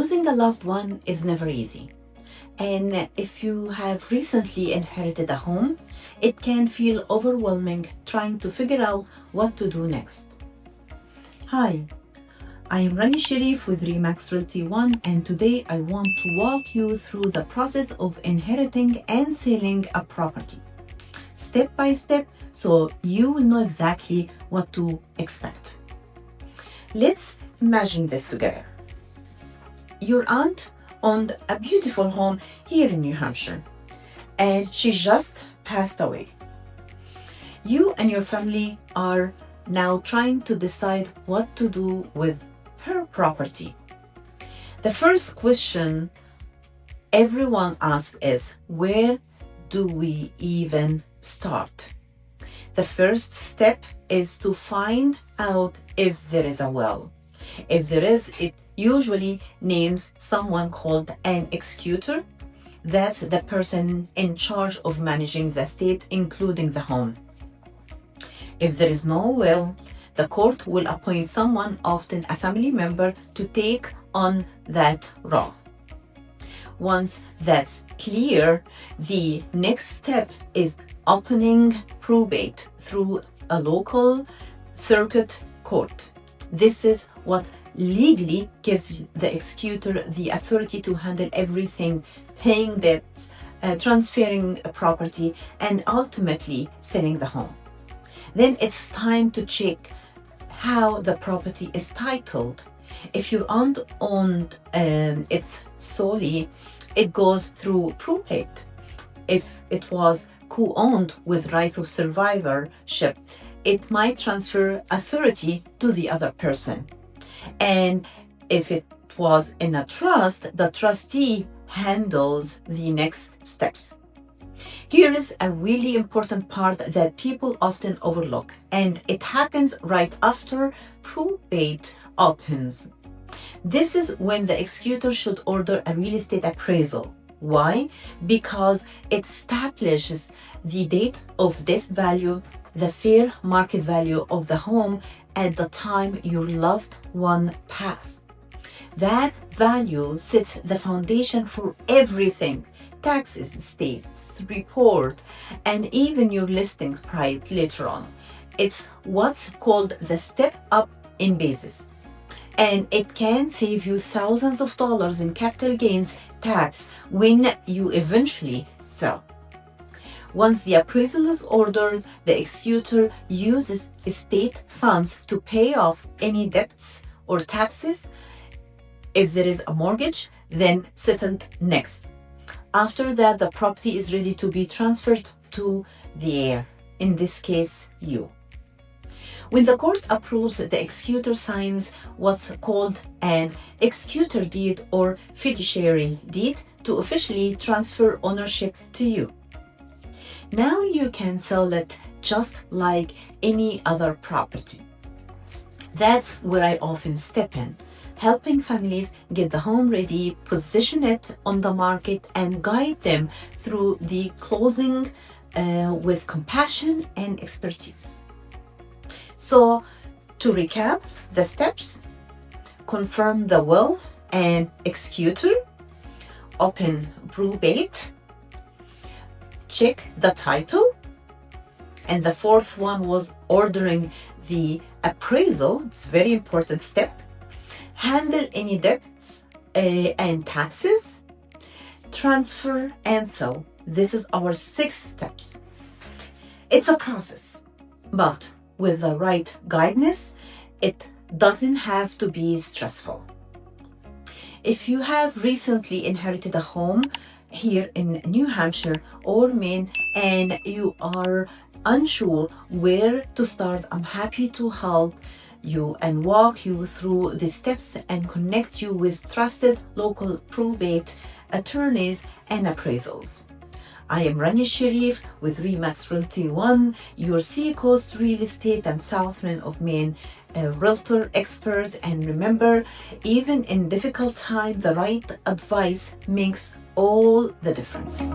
Losing a loved one is never easy. And if you have recently inherited a home, it can feel overwhelming trying to figure out what to do next. Hi, I am Rania Elsherif with Realty One, and today I want to walk you through the process of inheriting and selling a property, step by step, so you will know exactly what to expect. Let's imagine this together. Your aunt owned a beautiful home here in New Hampshire, and she just passed away. You and your family are now trying to decide what to do with her property. The first question everyone asks is, where do we even start? The first step is to find out if there is a will. If there is, it usually names someone called an executor. That's the person in charge of managing the estate, including the home. If there is no will, the court will appoint someone, often a family member, to take on that role. Once that's clear, the next step is opening probate through a local circuit court. This is what legally gives the executor the authority to handle everything, paying debts, transferring a property, and ultimately selling the home. Then it's time to check how the property is titled. If your aunt owned it solely, it goes through probate. If it was co-owned with right of survivorship, it might transfer authority to the other person. And if it was in a trust, the trustee handles the next steps. Here is a really important part that people often overlook, and it happens right after probate opens. This is when the executor should order a real estate appraisal. Why? Because it establishes the date of death value, the fair market value of the home at the time your loved one passed. That value sets the foundation for everything: taxes, estates, report, and even your listing price later on. It's what's called the step up in basis, and it can save you thousands of dollars in capital gains tax when you eventually sell. Once the appraisal is ordered, the executor uses estate funds to pay off any debts or taxes. If there is a mortgage, then settled next. After that, the property is ready to be transferred to the heir, in this case, you. When the court approves, the executor signs what's called an executor deed or fiduciary deed to officially transfer ownership to you. Now you can sell it just like any other property. That's where I often step in, helping families get the home ready, position it on the market, and guide them through the closing with compassion and expertise. So, to recap the steps: confirm the will and executor, open probate, check the title, and the fourth one was ordering the appraisal. It's a very important step. Handle any debts and taxes, transfer and sell. This is our 6 steps. It's a process, but with the right guidance, it doesn't have to be stressful. If you have recently inherited a home here in New Hampshire or Maine and you are unsure where to start, I'm happy to help you and walk you through the steps and connect you with trusted local probate attorneys and appraisals. I am Rania Elsherif with Realty One, your Seacoast real estate and Southland of Maine realtor expert. And remember, even in difficult times, the right advice makes all the difference.